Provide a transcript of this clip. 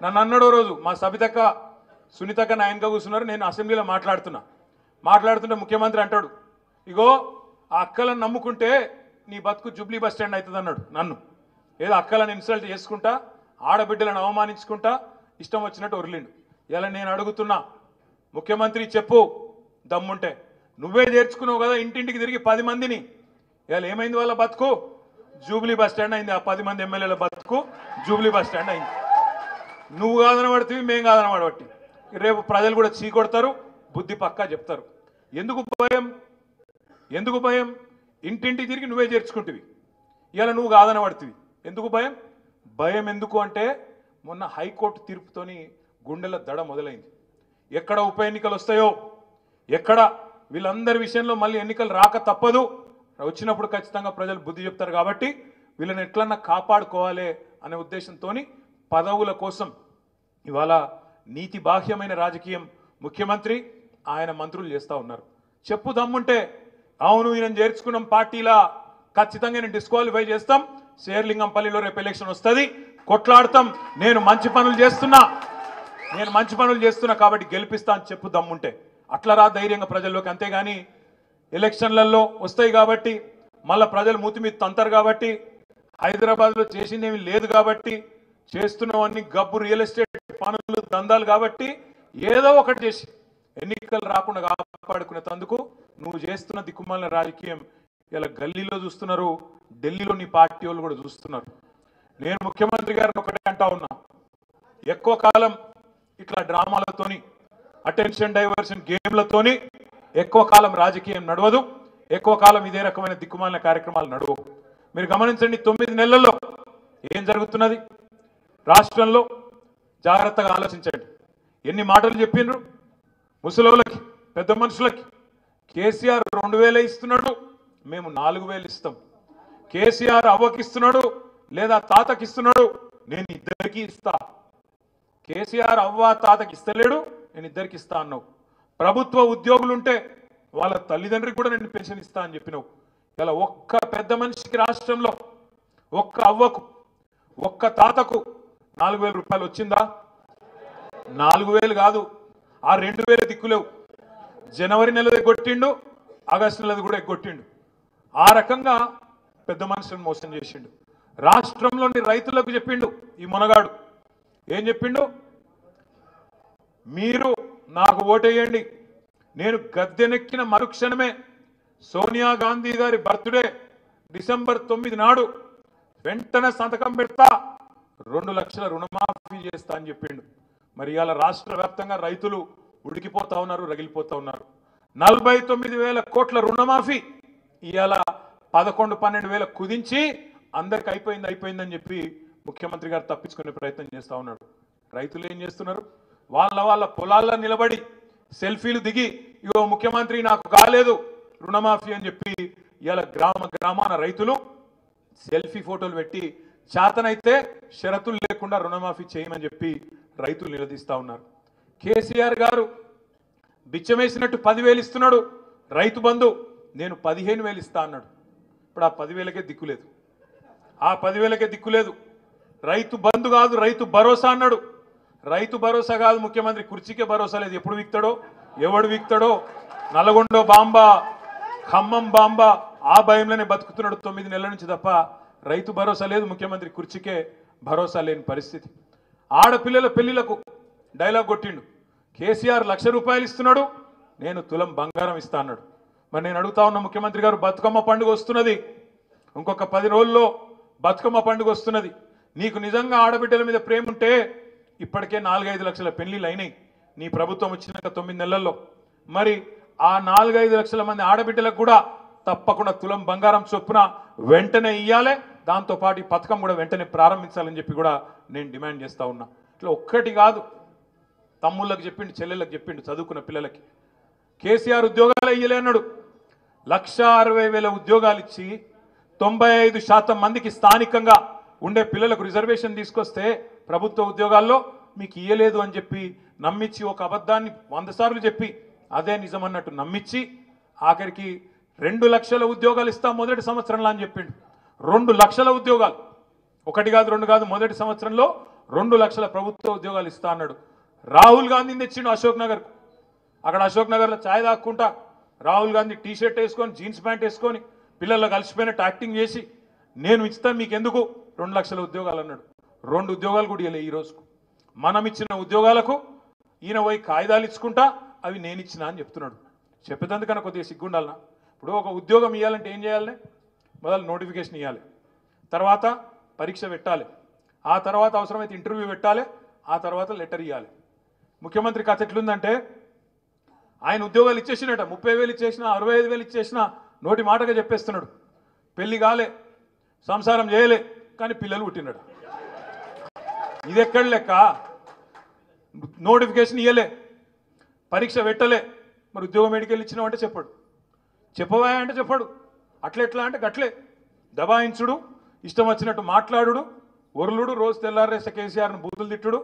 నన్ను అన్నాడో రోజు మా సబితక్క సునీతక్క నాయనక కూర్చున్నారు, నేను అసెంబ్లీలో మాట్లాడుతుంటే ముఖ్యమంత్రి అంటాడు, ఇగో ఆ అక్కలను నమ్ముకుంటే నీ బతుకు జూబ్లీ బస్ స్టాండ్ అవుతుంది అన్నాడు. నన్ను ఏదో అక్కలను ఇన్సల్ట్ చేసుకుంటా, ఆడబిడ్డలను అవమానించుకుంటా ఇష్టం వచ్చినట్టు ఒరిలిండు. ఇలా నేను అడుగుతున్నా, ముఖ్యమంత్రి చెప్పు దమ్ముంటే, నువ్వే చేర్చుకున్నావు కదా ఇంటింటికి తిరిగి 10 మందిని, ఇవాళ ఏమైంది వాళ్ళ బతుకు? జూబ్లీ బస్ స్టాండ్ అయింది. ఆ 10 మంది ఎమ్మెల్యేల బతుకు జూబ్లీ బస్ స్టాండ్ అయింది. నువ్వు కాదనబడితే మేం కాదనబడబట్టి రేపు ప్రజలు కూడా చీకొడతారు, బుద్ధి పక్కా చెప్తారు. ఎందుకు భయం? ఇంటింటి తిరిగి నువ్వే చేర్చుకుంటువి, ఇలా నువ్వు కాదనబడుతుంది. ఎందుకు భయం ఎందుకు అంటే మొన్న హైకోర్టు తీర్పుతోని గుండెల దడ మొదలైంది. ఎక్కడ ఉప ఎన్నికలు వస్తాయో, ఎక్కడ వీళ్ళందరి విషయంలో మళ్ళీ ఎన్నికలు రాక తప్పదు, వచ్చినప్పుడు ఖచ్చితంగా ప్రజలు బుద్ధి చెప్తారు. కాబట్టి వీళ్ళని ఎట్లన్నా కాపాడుకోవాలి అనే ఉద్దేశంతో పదవుల కోసం ఇవాళ నీతి బాహ్యమైన రాజకీయం ముఖ్యమంత్రి ఆయన మంత్రులు చేస్తూ ఉన్నారు. చెప్పు దమ్ముంటే, అవును ఈయన చేర్చుకున్నాం పార్టీలా, ఖచ్చితంగా నేను డిస్క్వాలిఫై చేస్తాం, శేర్లింగంపల్లిలో రేపు ఎలక్షన్ వస్తుంది, కొట్లాడతాం, నేను మంచి పనులు చేస్తున్నా కాబట్టి గెలిపిస్తా అని చెప్పు దమ్ముంటే. అట్లా రా ధైర్యంగా ప్రజల్లోకి. అంతేగాని ఎలక్షన్లలో వస్తాయి కాబట్టి మళ్ళీ ప్రజలు మూతి మీద తంతారు కాబట్టి, హైదరాబాద్లో చేసిందేమీ లేదు కాబట్టి, చేస్తున్నవన్నీ గబ్బు రియల్ ఎస్టేట్ పనులు దందాలు కాబట్టి ఏదో ఒకటి చేసి ఎన్నికలు రాకుండా కాపాడుకునే తందుకు నువ్వు చేస్తున్న దిక్కుమాలిన రాజకీయం ఇలా గల్లీలో చూస్తున్నారు, ఢిల్లీలో నీ పార్టీ వాళ్ళు కూడా చూస్తున్నారు. నేను ముఖ్యమంత్రి గారిని ఒకటే అంటా ఉన్నా, ఎక్కువ కాలం ఇట్లా డ్రామాలతోని, అటెన్షన్ డైవర్షన్ గేమ్లతోని ఎక్కువ కాలం రాజకీయం నడవదు, ఎక్కువ కాలం ఇదే రకమైన దిక్కుమాలిన కార్యక్రమాలు నడవవు. మీరు గమనించండి, 9 నెలల్లో ఏం జరుగుతున్నది రాష్ట్రంలో జాగ్రత్తగా ఆలోచించండి. ఎన్ని మాటలు చెప్పిండ్రు ముసలోళ్ళకి, పెద్ద మనుషులకి. కేసీఆర్ 2000 ఇస్తున్నాడు, మేము 4000 ఇస్తాం. కేసీఆర్ అవ్వకిస్తున్నాడు లేదా తాతకిస్తున్నాడు, నేను ఇద్దరికి ఇస్తా. కేసీఆర్ అవ్వ తాతకి ఇస్తలేడు, నేను ఇద్దరికి ఇస్తా అన్నావు. ప్రభుత్వ ఉద్యోగులుంటే వాళ్ళ తల్లిదండ్రికి కూడా నేను పెన్షన్ ఇస్తా అని చెప్పినావు. ఇలా ఒక్క పెద్ద మనిషికి రాష్ట్రంలో, ఒక్క అవ్వకు, ఒక్క తాతకు 4000 రూపాయలు వచ్చిందా? 4000 కాదు, ఆ 2000 దిక్కులేవు. జనవరి నెలది ఎగ్గొట్టిండు, ఆగస్టు నెలది కూడా ఎగ్గొట్టిండు. ఆ రకంగా పెద్ద మనుషులను మోసం చేసిండు. రాష్ట్రంలోని రైతులకు చెప్పిండు ఈ మునగాడు, ఏం చెప్పిండు? మీరు నాకు ఓటేయండి, నేను గద్దెనెక్కిన మరుక్షణమే సోనియా గాంధీ గారి బర్త్డే డిసెంబర్ 9 నాడు వెంటనే సంతకం పెడతా, 2 లక్షల రుణమాఫీ చేస్తా అని చెప్పిండు. మరి ఇవాళ రాష్ట్ర వ్యాప్తంగా రైతులు ఉడికిపోతా ఉన్నారు, రగిలిపోతా ఉన్నారు. 49,000 కోట్ల రుణమాఫీ ఇవాళ 11-12 కుదించి అందరికి అయిపోయిందని చెప్పి ముఖ్యమంత్రి గారు తప్పించుకునే ప్రయత్నం చేస్తూ ఉన్నాడు. రైతులు ఏం చేస్తున్నారు? వాళ్ళ పొలాల్లో నిలబడి సెల్ఫీలు దిగి, ఇగో ముఖ్యమంత్రి నాకు కాలేదు రుణమాఫీ అని చెప్పి ఇవాళ గ్రామాన రైతులు సెల్ఫీ ఫోటోలు పెట్టి చేతనైతే షరతులు లేకుండా రుణమాఫీ చేయమని చెప్పి రైతులు నిలదీస్తూ ఉన్నారు. కేసీఆర్ గారు బిచ్చమేసినట్టు 10,000 ఇస్తున్నాడు రైతు బంధు, నేను 15,000 ఇస్తా అన్నాడు. ఇప్పుడు ఆ 10,000కే దిక్కులేదు, ఆ 10,000కే దిక్కులేదు. రైతు బంధు కాదు, రైతు భరోసా అన్నాడు. రైతు భరోసా కాదు, ముఖ్యమంత్రి కుర్చీకే భరోసా లేదు. ఎప్పుడు వీక్తాడో, ఎవడు వీక్తాడో, నల్గొండ బాంబా, ఖమ్మం బాంబా, ఆ భయంలోనే బతుకుతున్నాడు 9 నెలల నుంచి తప్ప రైతు భరోసా లేదు. ముఖ్యమంత్రి కుర్చీకే భరోసా లేని పరిస్థితి. ఆడపిల్లల పెళ్లిలకు డైలాగ్ కొట్టిండు. కేసీఆర్ 1,00,000 రూపాయలు ఇస్తున్నాడు, నేను తులం బంగారం ఇస్తా అన్నాడు. మరి నేను అడుగుతా ఉన్న ముఖ్యమంత్రి గారు, బతుకమ్మ పండుగ వస్తున్నది, ఇంకొక 10 రోజుల్లో బతుకమ్మ పండుగ వస్తున్నది. నీకు నిజంగా ఆడబిడ్డల మీద ప్రేమ ఉంటే ఇప్పటికే 4-5 లక్షల పెళ్లిళ్ళు అయినాయి నీ ప్రభుత్వం వచ్చినాక 9 నెలల్లో. మరి ఆ 4-5 లక్షల మంది ఆడబిడ్డలకు కూడా తప్పకుండా తులం బంగారం చొప్పున వెంటనే ఇయ్యాలి. దాంతోపాటు ఈ పథకం కూడా వెంటనే ప్రారంభించాలని చెప్పి కూడా నేను డిమాండ్ చేస్తూ ఉన్నా. ఇట్లా ఒక్కటి కాదు, తమ్ముళ్ళకి చెప్పిండు, చెల్లెళ్ళకి చెప్పిండు, చదువుకున్న పిల్లలకి. కేసీఆర్ ఉద్యోగాలు ఇయ్యలే అన్నాడు. 1,60,000 ఉద్యోగాలు ఇచ్చి 95% మందికి స్థానికంగా ఉండే పిల్లలకు రిజర్వేషన్ తీసుకొస్తే ప్రభుత్వ ఉద్యోగాల్లో మీకు ఇయ్యలేదు అని చెప్పి నమ్మించి, ఒక అబద్ధాన్ని 100 సార్లు చెప్పి అదే నిజమన్నట్టు నమ్మించి ఆఖరికి 2 లక్షల ఉద్యోగాలు ఇస్తాం మొదటి సంవత్సరంలో అని చెప్పిండు. 2 లక్షల ఉద్యోగాలు, ఒకటి కాదు, 2 కాదు, మొదటి సంవత్సరంలో 2 లక్షల ప్రభుత్వ ఉద్యోగాలు ఇస్తా అన్నాడు. రాహుల్ గాంధీని తెచ్చిండు అశోక్ నగర్. అక్కడ అశోక్ నగర్లో ఛాయ్ తాక్కుంటా రాహుల్ గాంధీ టీ షర్ట్ వేసుకొని జీన్స్ ప్యాంట్ వేసుకొని పిల్లల్లో కలిసిపోయినట్టు యాక్టింగ్ చేసి నేను ఇస్తాను మీకు ఎందుకు 2 లక్షల ఉద్యోగాలు అన్నాడు. 2 ఉద్యోగాలు కూడా ఇవ్వలే ఈ రోజుకు. మనం ఇచ్చిన ఉద్యోగాలకు ఈయన పోయి కాగితాలు ఇచ్చుకుంటా అవి నేను ఇచ్చినా అని చెప్తున్నాడు. చెప్పేందుకన్నా కొద్దిగా సిగ్గుండాలనా? ఇప్పుడు ఒక ఉద్యోగం ఇవ్వాలంటే ఏం చేయాలి? మొదలు నోటిఫికేషన్ ఇవ్వాలి, తర్వాత పరీక్ష పెట్టాలి, ఆ తర్వాత అవసరమైతే ఇంటర్వ్యూ పెట్టాలి, ఆ తర్వాత లెటర్ ఇవ్వాలి. ముఖ్యమంత్రి కథ ఎట్లుందంటే ఆయన ఉద్యోగాలు ఇచ్చేసినట 30,000 ఇచ్చేసినా 65,000 ఇచ్చేసినా నోటి మాటగా చెప్పేస్తున్నాడు. పెళ్లి కాలే, సంసారం చేయలే, కానీ పిల్లలు పుట్టినాడు. ఇది ఎక్కడ లెక్క? నోటిఫికేషన్ ఇవ్వలే, పరీక్ష పెట్టలే, మరి ఉద్యోగం ఎడికెళ్ళి ఇచ్చినావంటే చెప్పాడు, చెప్పవా అంటే చెప్పాడు, అట్లెట్లా అంటే గట్లే దబాయించుడు, ఇష్టం వచ్చినట్టు మాట్లాడుడు, ఒర్లుడు, రోజు తెల్లారేస కేసీఆర్ను బూతులు తిట్టుడు,